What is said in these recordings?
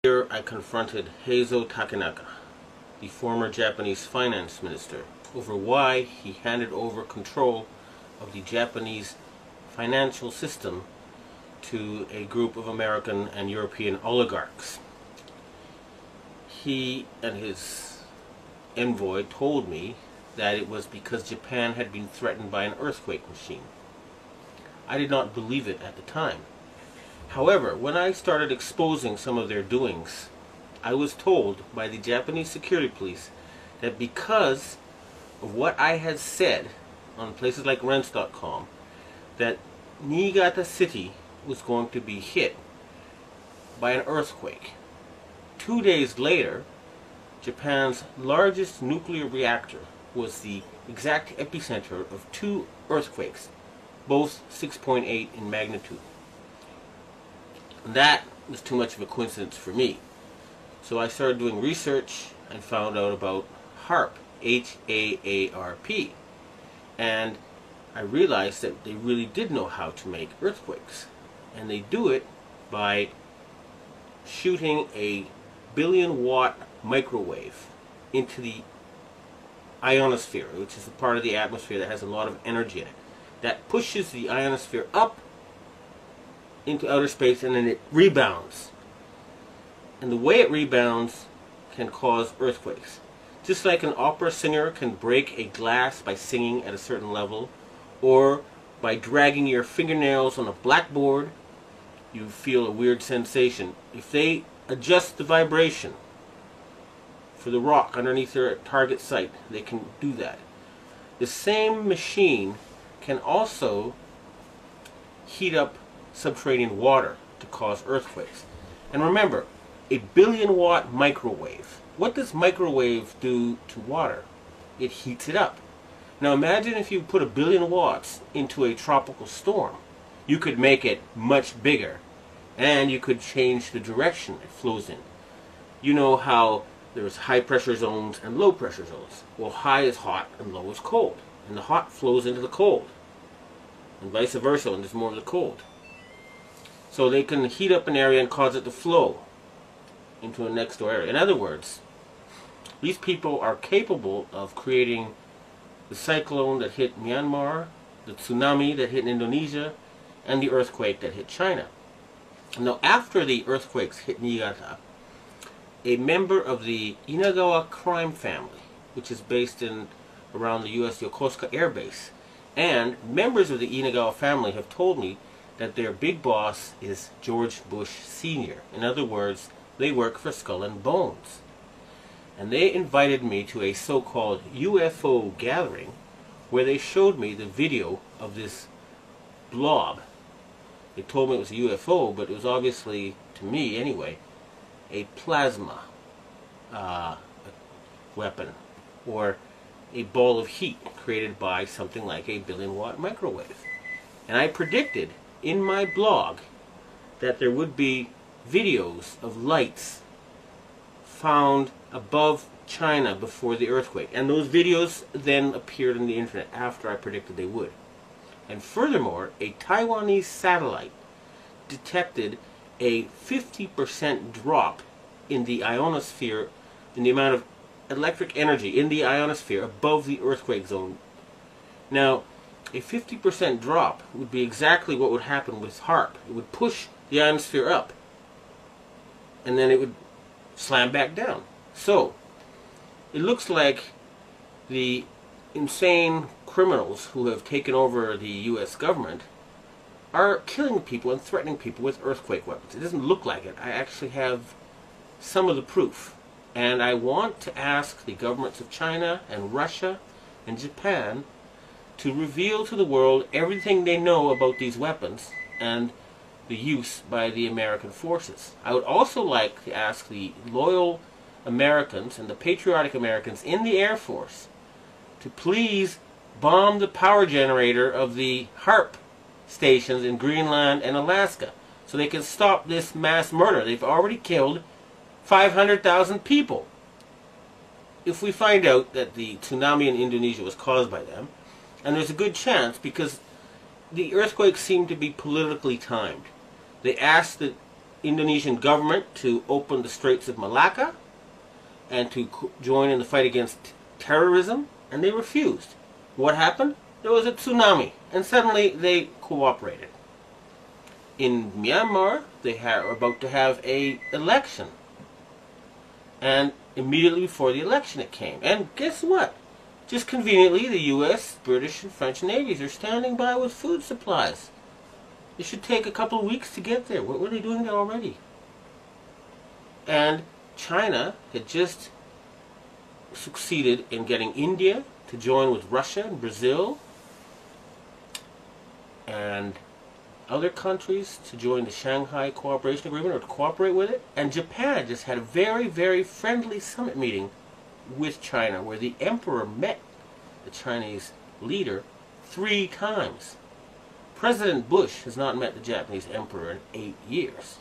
Here I confronted Heizo Takenaka, the former Japanese finance minister, over why he handed over control of the Japanese financial system to a group of American and European oligarchs. He and his envoy told me that it was because Japan had been threatened by an earthquake machine. I did not believe it at the time. However, when I started exposing some of their doings, I was told by the Japanese security police that because of what I had said on places like rents.com, that Niigata City was going to be hit by an earthquake. 2 days later, Japan's largest nuclear reactor was the exact epicenter of 2 earthquakes, both 6.8 in magnitude. That was too much of a coincidence for me. So I started doing research and found out about HAARP, H-A-A-R-P. And I realized that they really did know how to make earthquakes. And they do it by shooting a 1 billion watt microwave into the ionosphere, which is the part of the atmosphere that has a lot of energy in it. That pushes the ionosphere up into outer space, and then it rebounds. And the way it rebounds can cause earthquakes. Just like an opera singer can break a glass by singing at a certain level, or by dragging your fingernails on a blackboard, you feel a weird sensation. If they adjust the vibration for the rock underneath their target site, they can do that. The same machine can also heat up subterranean water to cause earthquakes. And remember, a 1 billion watt microwave. What does microwave do to water? It heats it up. Now imagine if you put 1 billion watts into a tropical storm. You could make it much bigger, and you could change the direction it flows in. You know how there's high pressure zones and low pressure zones. Well, high is hot and low is cold. And the hot flows into the cold. And vice versa, and there's more of the cold. So they can heat up an area and cause it to flow into a next door area. In other words, these people are capable of creating the cyclone that hit Myanmar, the tsunami that hit Indonesia, and the earthquake that hit China. Now, after the earthquakes hit Niigata, a member of the Inagawa crime family, which is based in around the U.S. Yokosuka Air Base, and members of the Inagawa family have told me that their big boss is George Bush Sr. In other words, they work for Skull and Bones. And they invited me to a so-called UFO gathering where they showed me the video of this blob. They told me it was a UFO, but it was obviously, to me anyway, a plasma weapon, or a ball of heat created by something like a 1 billion watt microwave. And I predicted in my blog that there would be videos of lights found above China before the earthquake. And those videos then appeared on the internet after I predicted they would. And furthermore, a Taiwanese satellite detected a 50% drop in the ionosphere, in the amount of electric energy in the ionosphere above the earthquake zone. Now, a 50% drop would be exactly what would happen with HAARP. It would push the ionosphere up, and then it would slam back down. So, it looks like the insane criminals who have taken over the U.S. government are killing people and threatening people with earthquake weapons. It doesn't look like it. I actually have some of the proof. And I want to ask the governments of China and Russia and Japan to reveal to the world everything they know about these weapons and the use by the American forces. I would also like to ask the loyal Americans and the patriotic Americans in the Air Force to please bomb the power generator of the HAARP stations in Greenland and Alaska so they can stop this mass murder. They've already killed 500,000 people. If we find out that the tsunami in Indonesia was caused by them, and there's a good chance because the earthquakes seem to be politically timed. They asked the Indonesian government to open the Straits of Malacca and to join in the fight against terrorism, and they refused. What happened? There was a tsunami, and suddenly they cooperated. In Myanmar, they were about to have an election, and immediately before the election it came. And guess what? Just conveniently, the U.S., British, and French navies are standing by with food supplies. It should take a couple of weeks to get there. What were they doing there already? And China had just succeeded in getting India to join with Russia and Brazil and other countries to join the Shanghai Cooperation Agreement or to cooperate with it. And Japan just had a very, very friendly summit meeting with China where the emperor met the Chinese leader 3 times. President Bush has not met the Japanese emperor in 8 years.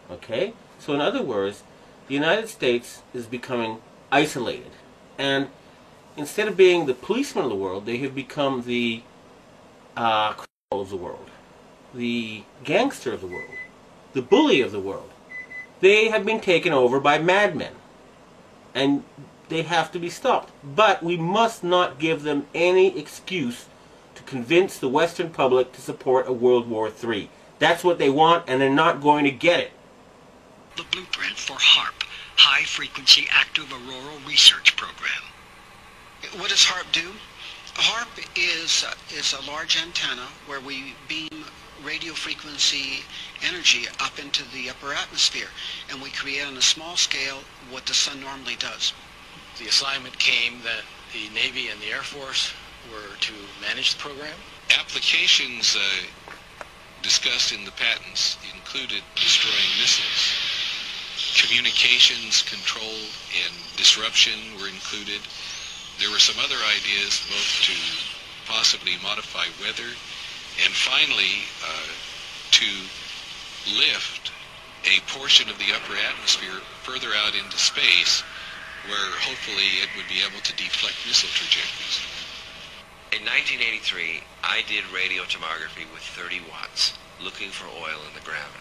Okay? So in other words, the United States is becoming isolated. And instead of being the policeman of the world, they have become the criminal of the world, the gangster of the world, the bully of the world. They have been taken over by madmen. And they have to be stopped. But we must not give them any excuse to convince the Western public to support a World War III. That's what they want, and they're not going to get it. The blueprint for HAARP, High Frequency Active Auroral Research Program. What does HAARP do? HAARP is a large antenna where we beam radio frequency energy up into the upper atmosphere, and we create on a small scale what the sun normally does. The assignment came that the Navy and the Air Force were to manage the program. Applications discussed in the patents included destroying missiles. Communications control and disruption were included. There were some other ideas both to possibly modify weather and finally to lift a portion of the upper atmosphere further out into space where hopefully it would be able to deflect missile trajectories. In 1983, I did radio tomography with 30 watts, looking for oil in the ground.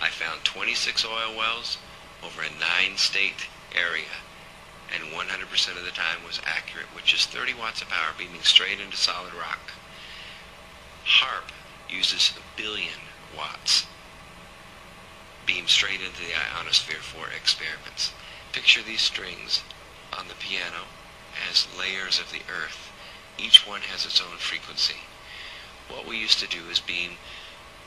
I found 26 oil wells over a 9-state area, and 100% of the time was accurate, with just 30 watts of power beaming straight into solid rock. HAARP uses 1 billion watts, beamed straight into the ionosphere for experiments. Picture these strings on the piano as layers of the earth. Each one has its own frequency. What we used to do is beam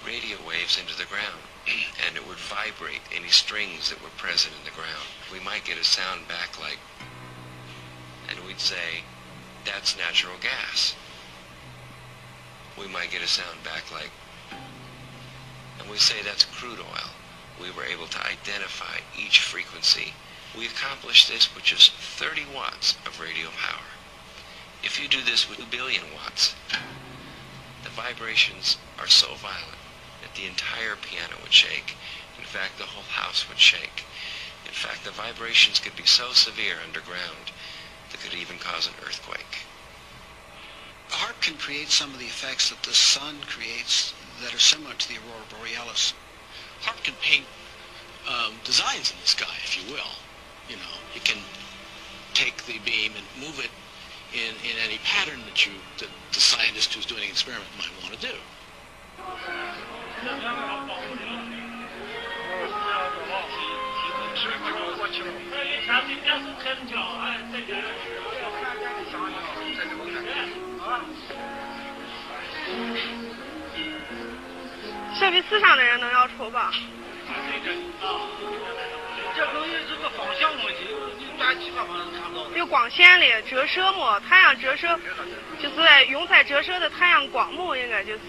radio waves into the ground, and it would vibrate any strings that were present in the ground. We might get a sound back like, and we'd say, that's natural gas. We might get a sound back like, and we say that's crude oil. We were able to identify each frequency. We accomplished this with just 30 watts of radio power. If you do this with 2 billion watts, the vibrations are so violent that the entire piano would shake. In fact, the whole house would shake. In fact, the vibrations could be so severe underground that could even cause an earthquake. HAARP can create some of the effects that the sun creates that are similar to the aurora borealis. HAARP can paint designs in the sky, if you will. You know, it can take the beam and move it in any pattern that the scientist who's doing an experiment might want to do.设备思想的人能要抽吧？这东西是个方向问题，你打其他方向看不到。有光线的折射嘛，太阳折射就是用在折射的太阳光嘛，应该就是。